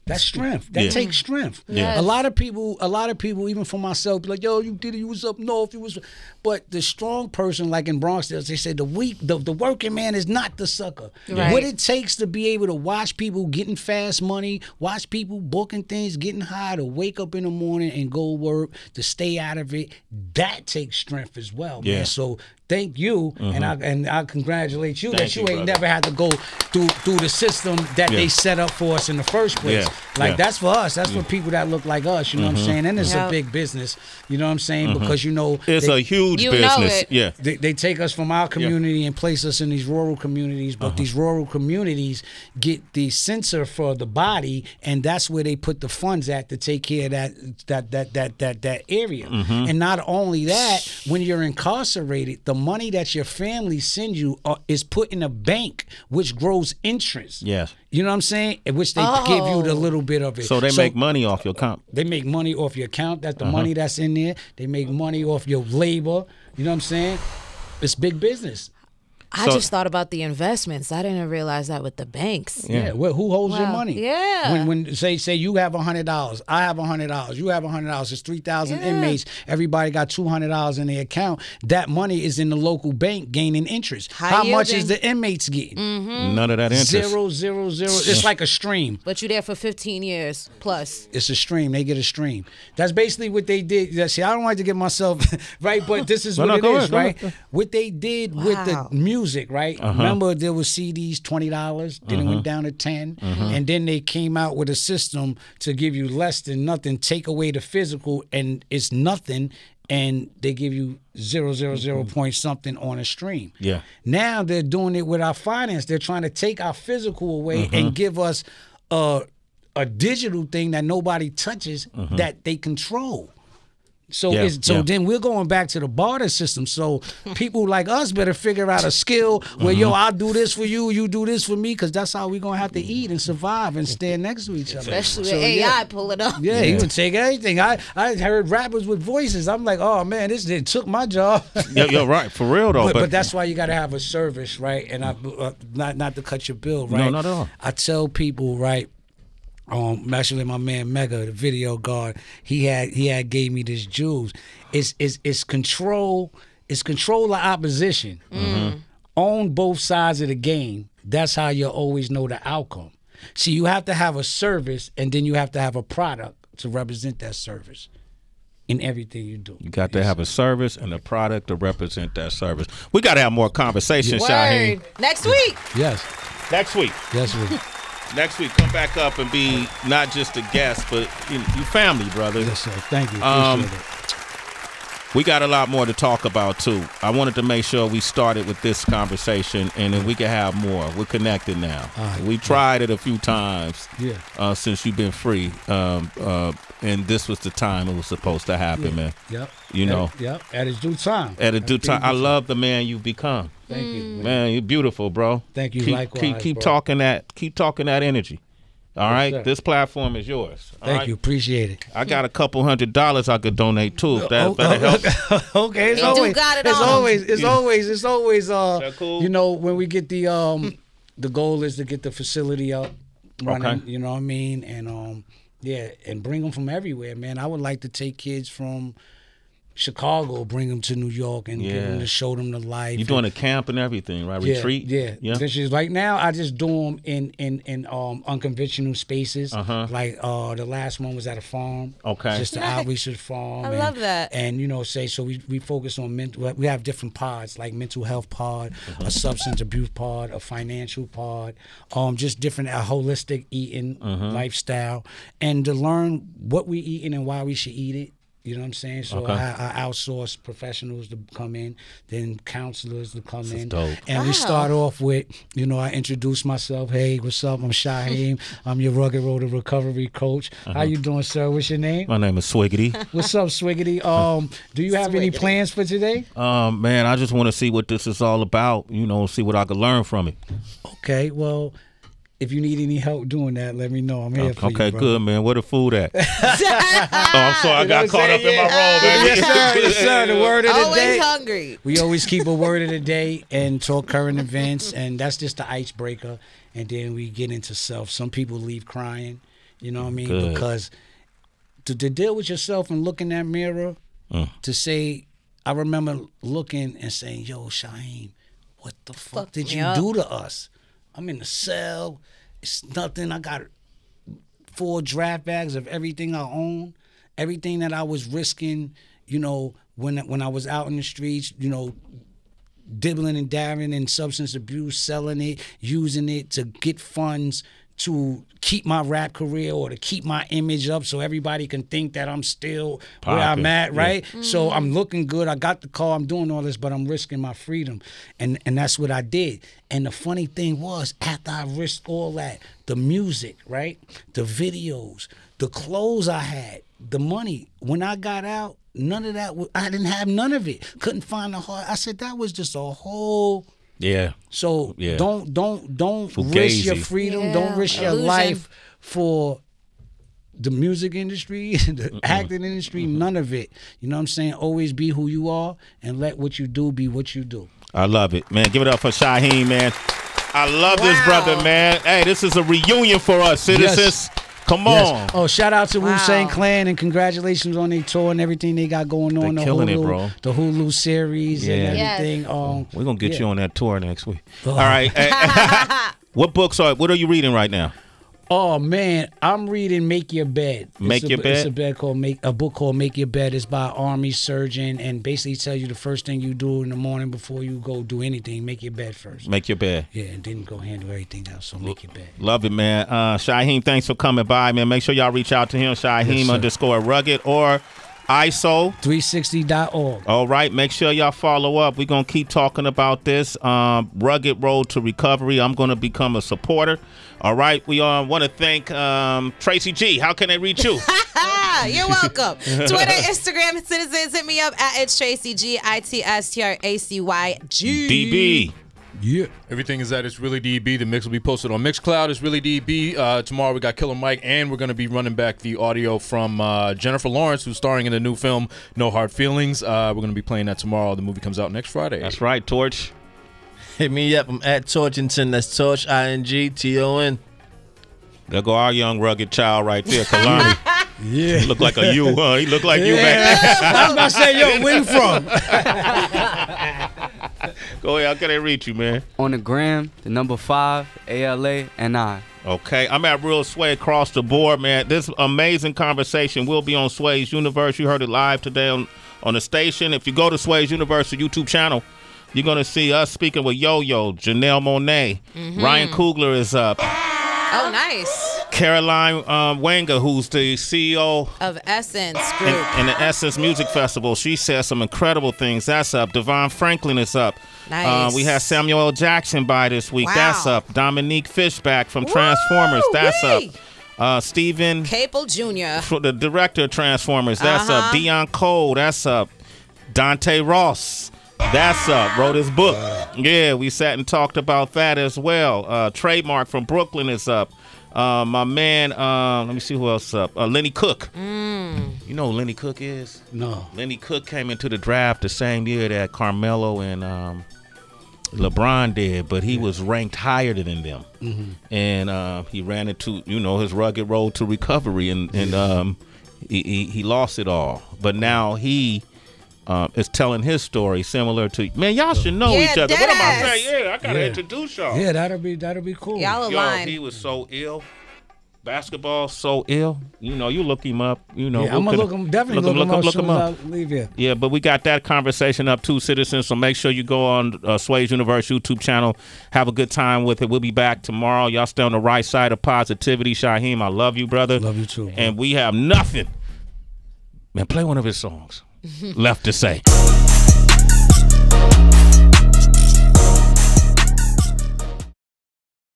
Speaker 2: That's strength. That takes strength.
Speaker 5: Yes.
Speaker 2: A lot of people, even for myself, be like, yo, you did it, you was up north, you was. But the strong person, like in Bronx, they say the working man is not the sucker.
Speaker 5: Right.
Speaker 2: What it takes to be able to watch people getting fast money, watch people booking things, getting high, to wake up in the morning and go work, to stay out of it, that takes strength as well, man. So thank you, and I congratulate you that you ain't never had to go through the system that they set up for us in the first place. That's for us. That's for people that look like us. You know what I'm saying? And it's a big business. You know what I'm saying? Because
Speaker 1: it's a huge business. Yeah,
Speaker 2: they take us from our community and place us in these rural communities, but these rural communities get the censor for the body, and that's where they put the funds at to take care of that area. And not only that, when you're incarcerated, the money that your family sends you is put in a bank, which grows interest.
Speaker 1: Yes.
Speaker 2: You know what I'm saying? Which they give you the little bit of it.
Speaker 1: So they make money off your account.
Speaker 2: They make money off your account. That's the money that's in there. They make money off your labor. You know what I'm saying? It's big business.
Speaker 5: I just thought about the investments. I didn't realize that with the banks.
Speaker 2: Yeah. Well, who holds your money?
Speaker 5: Yeah.
Speaker 2: When say you have $100, I have $100, you have $100. It's 3,000 inmates. Everybody got $200 in their account. That money is in the local bank gaining interest. How much is the inmates getting?
Speaker 1: None of that interest.
Speaker 2: 0, 0, 0. It's like a stream.
Speaker 5: But you're there for 15 years plus.
Speaker 2: It's a stream. They get a stream. That's basically what they did. See, I don't like to get myself right, but this is what it is, right? What they did with the music, right? Remember, there was CDs, $20, then it went down to 10, and then they came out with a system to give you less than nothing, take away the physical, and it's nothing, and they give you 0.00 point something on a stream.
Speaker 1: Yeah.
Speaker 2: Now they're doing it with our finance. They're trying to take our physical away and give us a digital thing that nobody touches that they control. So then we're going back to the barter system. So people like us better figure out a skill where, yo, I'll do this for you, you do this for me, because that's how we're going to have to eat and survive and stand next to each other.
Speaker 5: Especially with AI pulling up.
Speaker 2: Yeah, he would take everything. I heard rappers with voices. I'm like, oh, man, this took my job.
Speaker 1: You're right, for real, though.
Speaker 2: But that's why you got to have a service, right? And not to cut your bill, right?
Speaker 1: No, not at all.
Speaker 2: I tell people, right, actually my man Mega, the video guard, he had gave me this jewels. It's control of opposition. Own both sides of the game. That's how you always know the outcome. See, you have to have a service, and then you have to have a product to represent that service in everything you do.
Speaker 1: You got to have a service and a product to represent that service. We got to have more conversations, Shyheim.
Speaker 5: Next week.
Speaker 2: Yes.
Speaker 1: Next week.
Speaker 2: Yes, we.
Speaker 1: Next week, come back up and be not just a guest, but you family, brother.
Speaker 2: Yes, sir. Thank you. Appreciate it.
Speaker 1: We got a lot more to talk about, too. I wanted to make sure we started with this conversation, and then we can have more. We're connected now. We tried it a few times since you've been free, and this was the time it was supposed to happen, man.
Speaker 2: Yep.
Speaker 1: You know.
Speaker 2: Yep. At its due time.
Speaker 1: At a due time. I love the man you've become.
Speaker 2: Thank you.
Speaker 1: Man, you're beautiful, bro.
Speaker 2: Thank you. Likewise,
Speaker 1: keep
Speaker 2: bro.
Speaker 1: talking that energy. All right,
Speaker 2: sir.
Speaker 1: This platform is yours.
Speaker 2: Thank you, appreciate it.
Speaker 1: I got a couple $100 I could donate too. If that helps.
Speaker 2: Okay, it's always.
Speaker 1: Cool?
Speaker 2: You know, when we get the goal is to get the facility up running.
Speaker 1: Okay.
Speaker 2: You know what I mean, and and bring them from everywhere, man. I would like to take kids from Chicago, bring them to New York, and give them to show them the life.
Speaker 1: You're doing a camp and everything, right? Retreat.
Speaker 2: Yeah. This is right now. I just do them in unconventional spaces. Like the last one was at a farm.
Speaker 1: Okay.
Speaker 2: Just the outreach to the farm.
Speaker 5: I love that.
Speaker 2: And so we focus on mental. We have different pods, like mental health pod, a substance abuse pod, a financial pod, just different holistic eating lifestyle, and to learn what we eating and why we should eat it. You know what I'm saying? So I outsource professionals to come in, then counselors to come in.
Speaker 1: Dope.
Speaker 2: And we start off with, I introduce myself. Hey, what's up? I'm Shyheim. I'm your Rugged Road to Recovery coach. How you doing, sir? What's your name?
Speaker 1: My name is Swiggity.
Speaker 2: What's up, Swiggity? Do you have any plans for today?
Speaker 1: Man, I just want to see what this is all about, see what I can learn from it.
Speaker 2: Okay, well, if you need any help doing that, let me know. I'm here for you,
Speaker 1: Okay,
Speaker 2: bro.
Speaker 1: good, man. Where the food at? I'm sorry. I got caught up in my role, baby.
Speaker 2: Yes, sir. Yes, sir. The word of the day.
Speaker 5: Always hungry.
Speaker 2: We always keep a word of the day and talk current events, and that's just the icebreaker. And then we get into self. Some people leave crying, you know what I mean?
Speaker 1: Good.
Speaker 2: Because to deal with yourself and look in that mirror, to say, I remember looking and saying, yo, Shyheim, what the fuck did you do to us? I'm in the cell. It's nothing. I got 4 draft bags of everything I own, everything that I was risking, when I was out in the streets, dibbling and dabbling in substance abuse, selling it, using it to get funds to keep my rap career or to keep my image up so everybody can think that I'm still where I'm at, right? Yeah. So I'm looking good. I got the car. I'm doing all this, but I'm risking my freedom. And that's what I did. And the funny thing was, after I risked all that, the music, right? The videos, the clothes I had, the money, when I got out, none of that, I didn't have none of it. Couldn't find the heart. I said, that was just a whole...
Speaker 1: Yeah.
Speaker 2: So don't risk your freedom. Yeah. Don't risk your life for the music industry, the acting industry, none of it. You know what I'm saying? Always be who you are and let what you do be what you do.
Speaker 1: I love it, man. Give it up for Shyheim, man. I love this brother, man. Hey, this is a reunion for us, citizens. Yes. Come on. Yes.
Speaker 2: Oh, shout out to Wu-Tang Clan and congratulations on their tour and everything they got going on.
Speaker 1: They're killing it, bro.
Speaker 2: The Hulu series and everything.
Speaker 1: We're going to get you on that tour next week. All right. What are you reading right now?
Speaker 2: Oh man, I'm reading Make Your Bed.
Speaker 1: Make Your Bed?
Speaker 2: It's a book called Make Your Bed. It's by an Army surgeon and basically tells you the first thing you do in the morning before you go do anything, make your bed first.
Speaker 1: Make your bed.
Speaker 2: Yeah, and then go handle everything else. So make your bed.
Speaker 1: Love it, man. Shyheim, thanks for coming by, man. Make sure y'all reach out to him, Shyheim_rugged or ISO360.org. All right, make sure y'all follow up. We're going to keep talking about this. Rugged Road to Recovery. I'm going to become a supporter. All right, we want to thank Tracy G. How can they reach you?
Speaker 5: You're welcome. Twitter, Instagram, citizens, hit me up at it's Tracy G, ITSTRACYG.
Speaker 1: DB.
Speaker 6: Yeah. Everything is at It's Really DB. The mix will be posted on Mixcloud. It's Really DB. Tomorrow we got Killah Mike, and we're going to be running back the audio from Jennifer Lawrence, who's starring in the new film No Hard Feelings. We're going to be playing that tomorrow. The movie comes out next Friday.
Speaker 1: That's right, Torch.
Speaker 7: Hit me up. I'm at Torchington. That's Torch, INGTON.
Speaker 1: There go our young rugged child right there, Kalani. Yeah. He look like a you, huh? He look like you back there.
Speaker 2: I was about to say, yo, where you from?
Speaker 1: Go ahead. How can they reach you, man?
Speaker 8: On the gram, the number 5, ALANI.
Speaker 1: Okay. I'm at Real Sway across the board, man. This amazing conversation will be on Sway's Universe. You heard it live today on the station. If you go to Sway's Universe, the YouTube channel, you're going to see us speaking with Yo-Yo, Janelle Monáe. Ryan Coogler is up.
Speaker 5: Oh, nice.
Speaker 1: Caroline Wenger, who's the CEO
Speaker 5: of Essence Group.
Speaker 1: In the Essence Music Festival. She says some incredible things. That's up. Devon Franklin is up.
Speaker 5: Nice.
Speaker 1: We had Samuel L. Jackson by this week. Wow. That's up. Dominique Fishback from Transformers. That's up. Stephen
Speaker 5: Capel Jr.,
Speaker 1: the director of Transformers. That's up. Dion Cole. That's up. Dante Ross. That's up. Wrote his book. Yeah, we sat and talked about that as well. Trademark from Brooklyn is up. My man, let me see who else is up. Lenny Cook. You know who Lenny Cook is?
Speaker 2: No.
Speaker 1: Lenny Cook came into the draft the same year that Carmelo and LeBron did, but he was ranked higher than them. And he ran into, his rugged road to recovery, and he lost it all. But now he is telling his story similar to, man, y'all should know each other. What am I saying? Yeah, I gotta introduce y'all.
Speaker 2: Yeah, that'll be cool.
Speaker 5: Y'all aligned.
Speaker 1: He was so ill. Basketball so ill. You look him up.
Speaker 2: I'm gonna look him up. Look him up. Leave here.
Speaker 1: Yeah, but we got that conversation up too, citizens. So make sure you go on Sway's Universe YouTube channel. Have a good time with it. We'll be back tomorrow. Y'all stay on the right side of positivity. Shyheim, I love you, brother.
Speaker 2: Love you too. Bro.
Speaker 1: And we have nothing. Man, play one of his songs. Left to Say.